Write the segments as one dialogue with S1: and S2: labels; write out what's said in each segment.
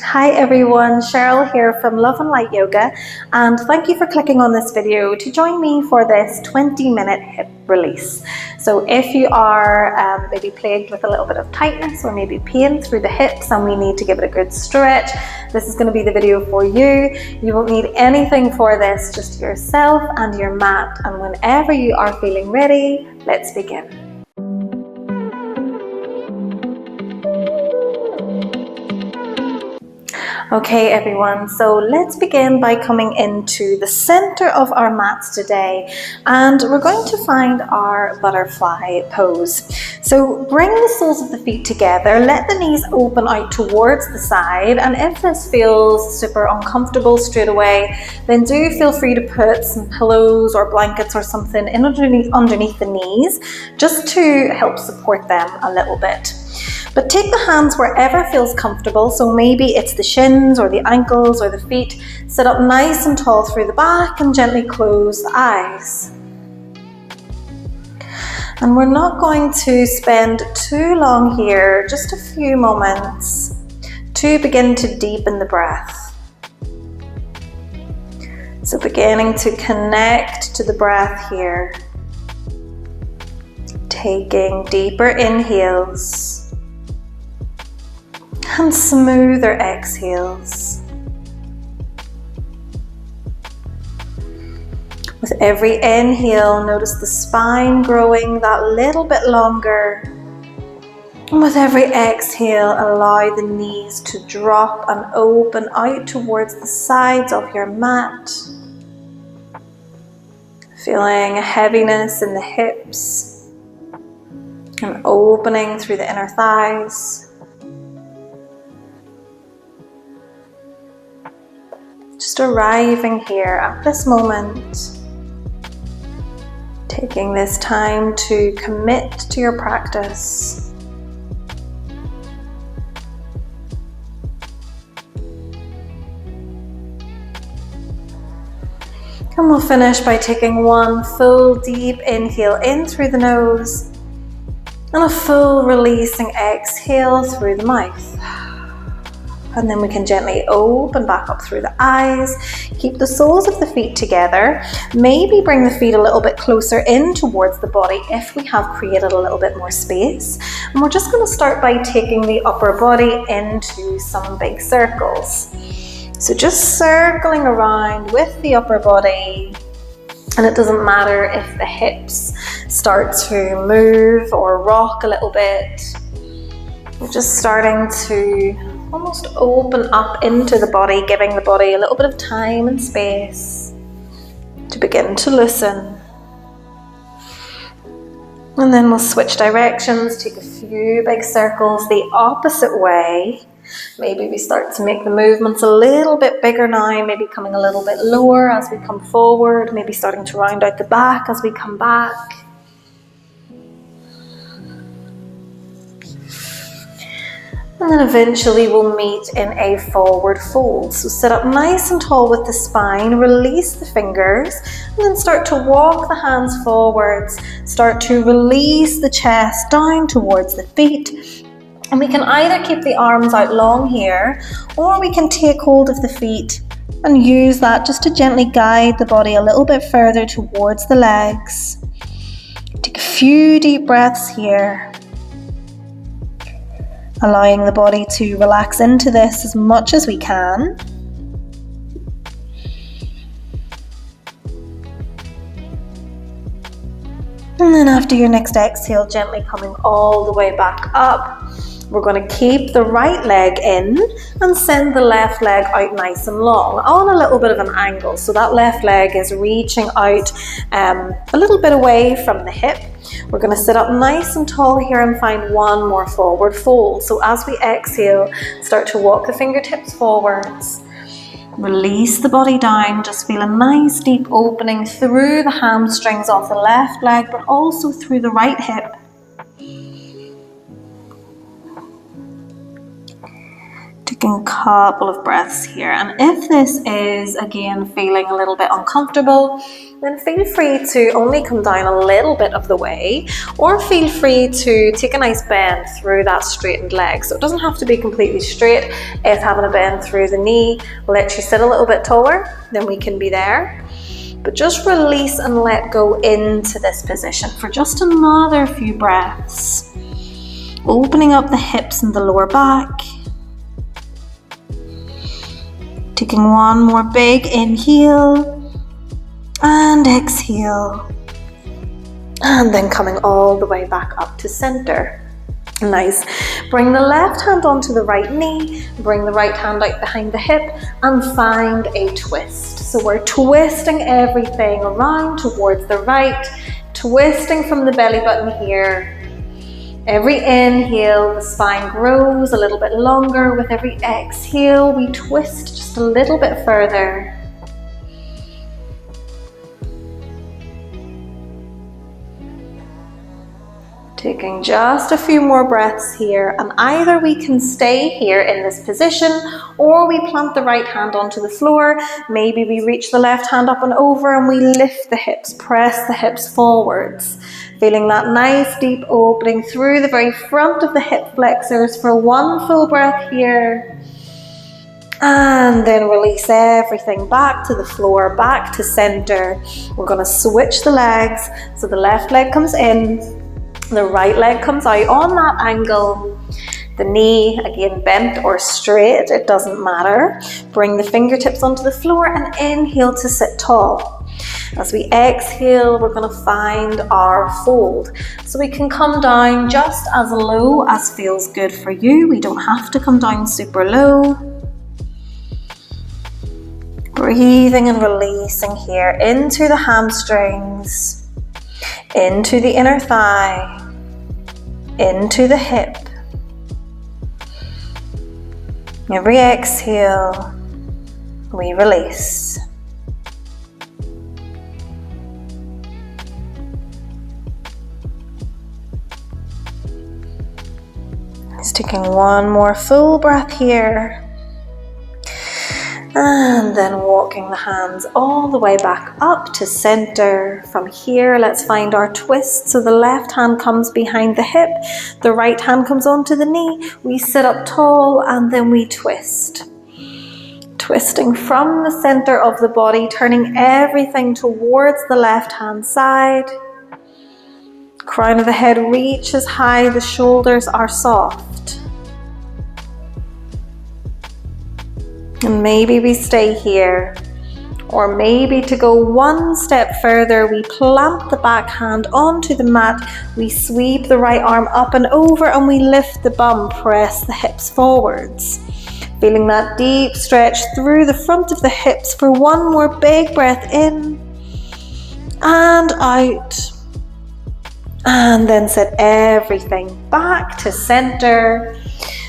S1: Hi everyone, Cheryl here from Love and Light Yoga, and thank you for clicking on this video to join me for this 20-minute hip release. So if you are maybe plagued with a little bit of tightness or maybe pain through the hips and we need to give it a good stretch, this is going to be the video for you. You won't need anything for this, just yourself and your mat, and whenever you are feeling ready, let's begin. Okay everyone, so let's begin by coming into the center of our mats today, and we're going to find our butterfly pose. So bring the soles of the feet together, let the knees open out towards the side, and if this feels super uncomfortable straight away, then do feel free to put some pillows or blankets or something in underneath the knees just to help support them a little bit. But take the hands wherever feels comfortable, so maybe it's the shins or the ankles or the feet. Sit up nice and tall through the back and gently close the eyes. And we're not going to spend too long here, just a few moments to begin to deepen the breath. So beginning to connect to the breath here. Taking deeper inhales and smoother exhales. With every inhale, notice the spine growing that little bit longer. And with every exhale, allow the knees to drop and open out towards the sides of your mat. Feeling a heaviness in the hips and opening through the inner thighs. Just arriving here at this moment, taking this time to commit to your practice. And we'll finish by taking one full deep inhale in through the nose and a full releasing exhale through the mouth. And then we can gently open back up through the eyes. Keep the soles of the feet together. Maybe bring the feet a little bit closer in towards the body if we have created a little bit more space. And we're just going to start by taking the upper body into some big circles. So just circling around with the upper body. And it doesn't matter if the hips start to move or rock a little bit. We're just starting to almost open up into the body, giving the body a little bit of time and space to begin to loosen. And then we'll switch directions, take a few big circles the opposite way. Maybe we start to make the movements a little bit bigger now, maybe coming a little bit lower as we come forward, maybe starting to round out the back as we come back. And then eventually we'll meet in a forward fold. So sit up nice and tall with the spine, release the fingers, and then start to walk the hands forwards. Start to release the chest down towards the feet. And we can either keep the arms out long here, or we can take hold of the feet and use that just to gently guide the body a little bit further towards the legs. Take a few deep breaths here. Allowing the body to relax into this as much as we can. And then after your next exhale, gently coming all the way back up. We're going to keep the right leg in and send the left leg out nice and long on a little bit of an angle. So that left leg is reaching out a little bit away from the hip. We're going to sit up nice and tall here and find one more forward fold. So as we exhale, start to walk the fingertips forwards. Release the body down, just feel a nice deep opening through the hamstrings of the left leg, but also through the right hip. taking a couple of breaths here. And if this is, again, feeling a little bit uncomfortable, then feel free to only come down a little bit of the way, or feel free to take a nice bend through that straightened leg. So it doesn't have to be completely straight. If having a bend through the knee lets you sit a little bit taller, then we can be there. But just release and let go into this position for just another few breaths. Opening up the hips and the lower back. Taking one more big inhale and exhale. And then coming all the way back up to center. Nice. Bring the left hand onto the right knee, bring the right hand out behind the hip and find a twist. So we're twisting everything around towards the right, twisting from the belly button here. Every inhale, the spine grows a little bit longer. With every exhale, we twist just a little bit further. Taking just a few more breaths here, and either we can stay here in this position or we plant the right hand onto the floor. Maybe we reach the left hand up and over and we lift the hips, press the hips forwards. Feeling that nice deep opening through the very front of the hip flexors for one full breath here. And then release everything back to the floor, back to center. We're going to switch the legs. So the left leg comes in. The right leg comes out on that angle. The knee, again, bent or straight, it doesn't matter. Bring the fingertips onto the floor and inhale to sit tall. As we exhale, we're going to find our fold. So we can come down just as low as feels good for you. We don't have to come down super low. Breathing and releasing here into the hamstrings, into the inner thigh, into the hip. Every exhale, we release. Just taking one more full breath here. And then walking the hands all the way back up to center. From here, let's find our twist. So the left hand comes behind the hip, the right hand comes onto the knee. We sit up tall and then we twist. Twisting from the center of the body, turning everything towards the left hand side. Crown of the head reaches high, the shoulders are soft. And maybe we stay here, or maybe to go one step further, we plant the back hand onto the mat, we sweep the right arm up and over and we lift the bum, press the hips forwards. Feeling that deep stretch through the front of the hips for one more big breath in and out. And then set everything back to center.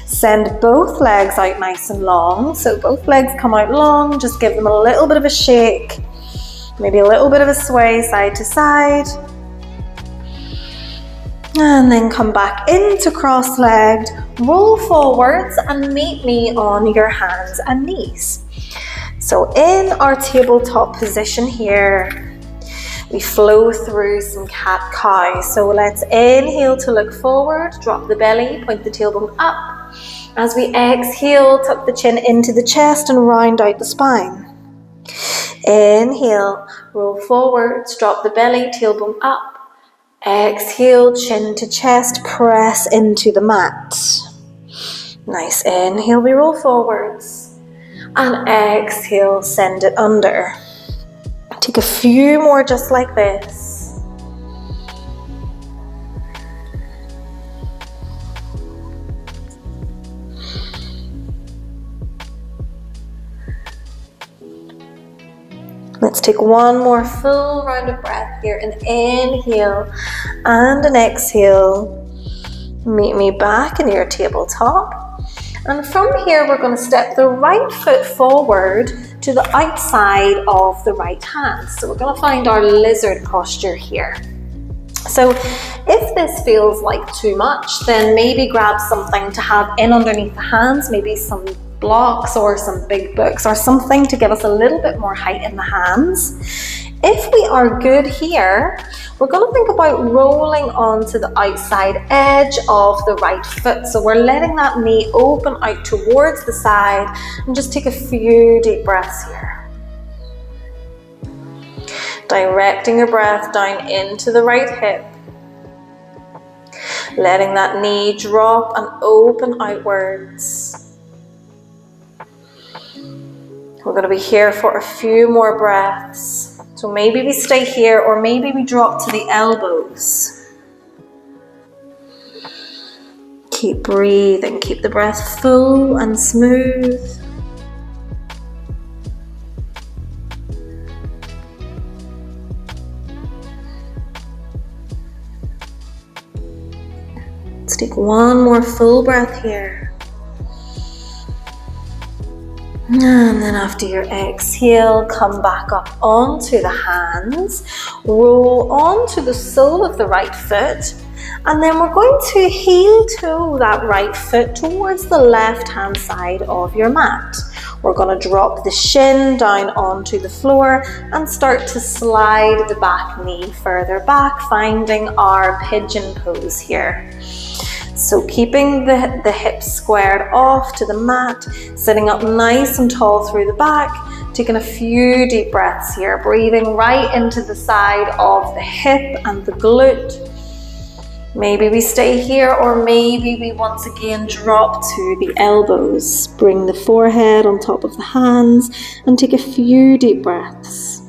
S1: Send both legs out nice and long. So both legs come out long, just give them a little bit of a shake, maybe a little bit of a sway side to side. And then come back into cross-legged, roll forwards and meet me on your hands and knees. So in our tabletop position here, we flow through some cat-cow. So let's inhale to look forward, drop the belly, point the tailbone up. As we exhale, tuck the chin into the chest and round out the spine. Inhale, roll forwards, drop the belly, tailbone up. Exhale, chin to chest, press into the mat. Nice. Inhale, we roll forwards. And exhale, send it under. Take a few more just like this. Let's take one more full round of breath here. An inhale and an exhale. Meet me back in your tabletop. And from here, we're going to step the right foot forward to the outside of the right hand. So we're going to find our lizard posture here. So if this feels like too much, then maybe grab something to have in underneath the hands, maybe some blocks or some big books or something to give us a little bit more height in the hands. If we are good here, we're going to think about rolling onto the outside edge of the right foot. So we're letting that knee open out towards the side, and just take a few deep breaths here. Directing your breath down into the right hip. Letting that knee drop and open outwards. We're going to be here for a few more breaths. So maybe we stay here, or maybe we drop to the elbows. Keep breathing, keep the breath full and smooth. Let's take one more full breath here. And then after your exhale, come back up onto the hands, roll onto the sole of the right foot, and then we're going to heel toe that right foot towards the left hand side of your mat. We're going to drop the shin down onto the floor and start to slide the back knee further back, finding our pigeon pose here. So keeping the hips squared off to the mat, sitting up nice and tall through the back, taking a few deep breaths here, breathing right into the side of the hip and the glute. Maybe we stay here, or maybe we once again drop to the elbows. Bring the forehead on top of the hands and take a few deep breaths.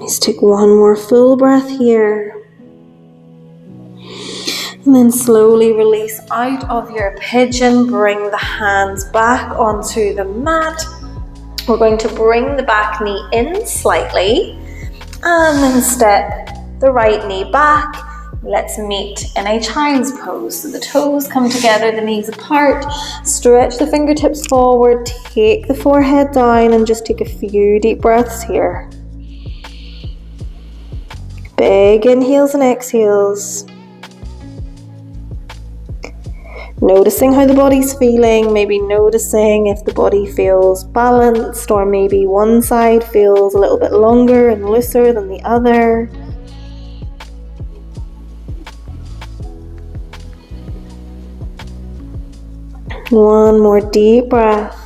S1: Let's take one more full breath here. And then slowly release out of your pigeon. Bring the hands back onto the mat. We're going to bring the back knee in slightly. And then step the right knee back. Let's meet in a child's pose. So the toes come together, the knees apart. Stretch the fingertips forward. Take the forehead down and just take a few deep breaths here. Big inhales and exhales. Noticing how the body's feeling, maybe noticing if the body feels balanced, or maybe one side feels a little bit longer and looser than the other. One more deep breath.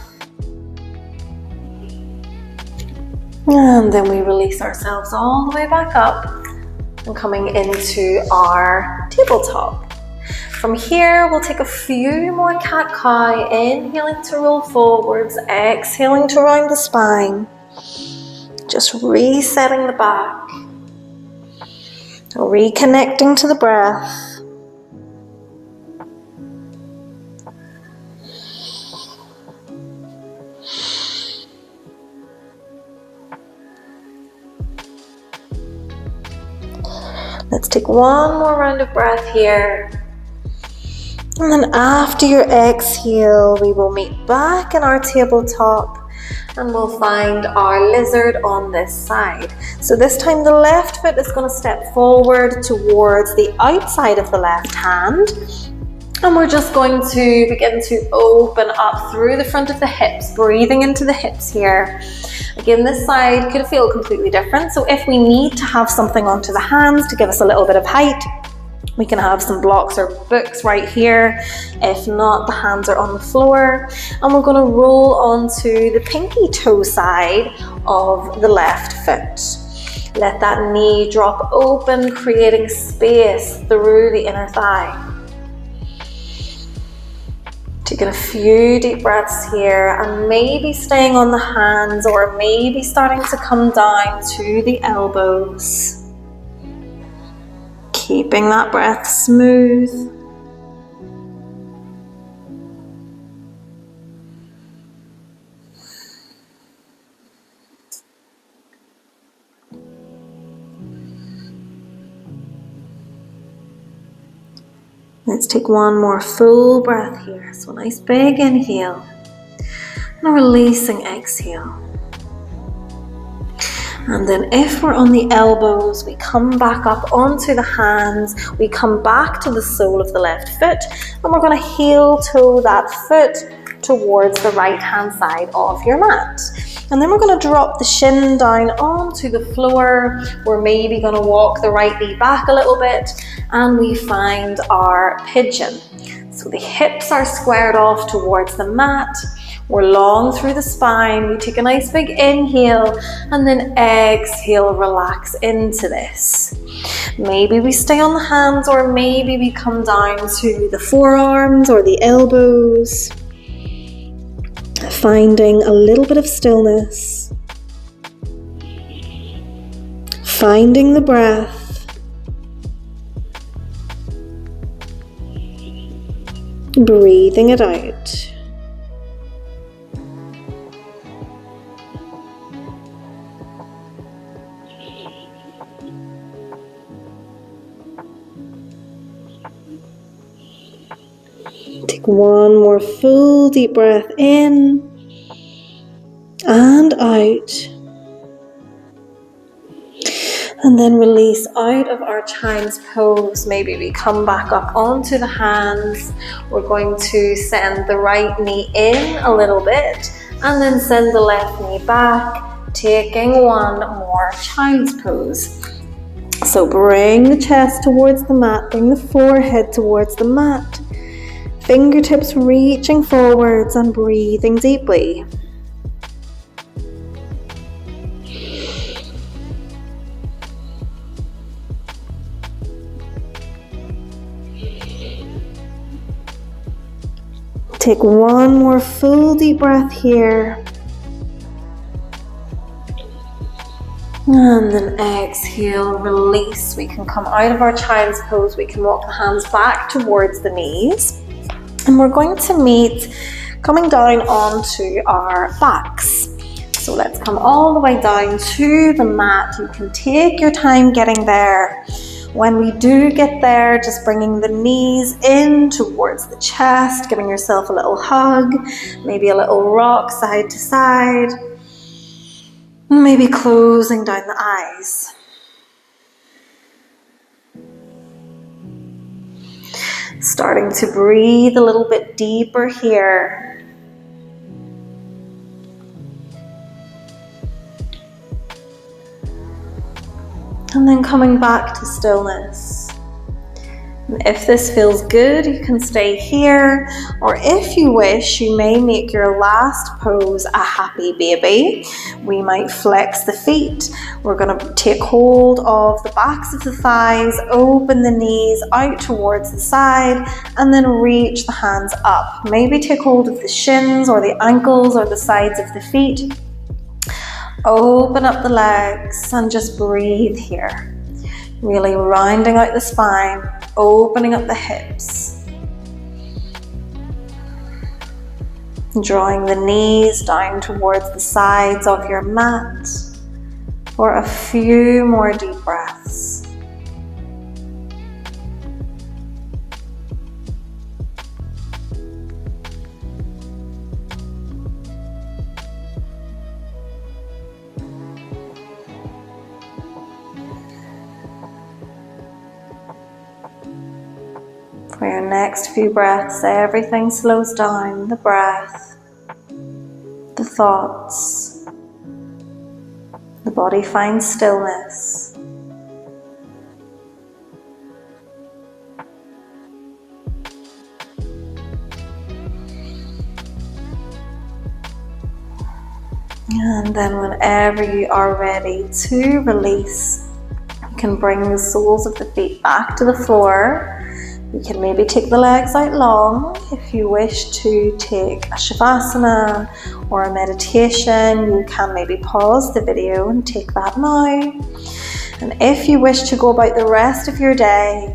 S1: And then we release ourselves all the way back up and coming into our tabletop. From here, we'll take a few more cat-cow, inhaling to roll forwards, exhaling to round the spine. Just resetting the back, reconnecting to the breath. Let's take one more round of breath here. And then after your exhale, we will meet back in our tabletop and we'll find our lizard on this side. So this time the left foot is going to step forward towards the outside of the left hand. And we're just going to begin to open up through the front of the hips, breathing into the hips here. Again, this side could feel completely different. So if we need to have something onto the hands to give us a little bit of height, we can have some blocks or books right here. If not, the hands are on the floor. And we're going to roll onto the pinky toe side of the left foot. Let that knee drop open, creating space through the inner thigh. Taking a few deep breaths here and maybe staying on the hands, or maybe starting to come down to the elbows. Keeping that breath smooth. Let's take one more full breath here. So a nice big inhale and a releasing exhale. And then if we're on the elbows, we come back up onto the hands, we come back to the sole of the left foot, and we're going to heel toe that foot towards the right hand side of your mat. And then we're going to drop the shin down onto the floor. We're maybe going to walk the right knee back a little bit, and we find our pigeon. So the hips are squared off towards the mat. We're long through the spine. We take a nice big inhale and then exhale, relax into this. Maybe we stay on the hands, or maybe we come down to the forearms or the elbows. Finding a little bit of stillness. Finding the breath. Breathing it out. Take one more full deep breath in and out. And then release out of our child's pose. Maybe we come back up onto the hands. We're going to send the right knee in a little bit and then send the left knee back, taking one more child's pose. So bring the chest towards the mat, bring the forehead towards the mat. Fingertips reaching forwards and breathing deeply. Take one more full deep breath here. And then exhale, release. We can come out of our child's pose. We can walk the hands back towards the knees. And we're going to meet coming down onto our backs. So let's come all the way down to the mat. You can take your time getting there. When we do get there, just bringing the knees in towards the chest, giving yourself a little hug, maybe a little rock side to side, maybe closing down the eyes. Starting to breathe a little bit deeper here. And then coming back to stillness. And if this feels good, you can stay here, or if you wish, you may make your last pose a happy baby. We might flex the feet. We're going to take hold of the backs of the thighs, open the knees out towards the side, and then reach the hands up. Maybe take hold of the shins or the ankles or the sides of the feet. Open up the legs and just breathe here. Really rounding out the spine, opening up the hips. Drawing the knees down towards the sides of your mat for a few more deep breaths. For your next few breaths, everything slows down. The breath, the thoughts, the body finds stillness. And then whenever you are ready to release, you can bring the soles of the feet back to the floor. You can maybe take the legs out long. If you wish to take a shavasana or a meditation, you can maybe pause the video and take that now. And if you wish to go about the rest of your day,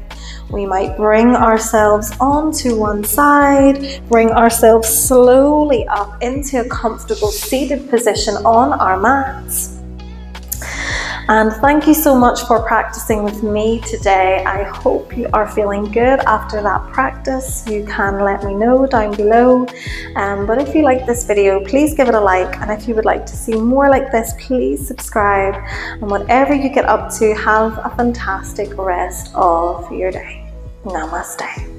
S1: we might bring ourselves onto one side, bring ourselves slowly up into a comfortable seated position on our mats. And thank you so much for practicing with me today. I hope you are feeling good after that practice. practice, you can let me know down below. But if you like this video, please give it a like, and if you would like to see more like this, please subscribe. And whatever you get up to, have a fantastic rest of your day. Namaste.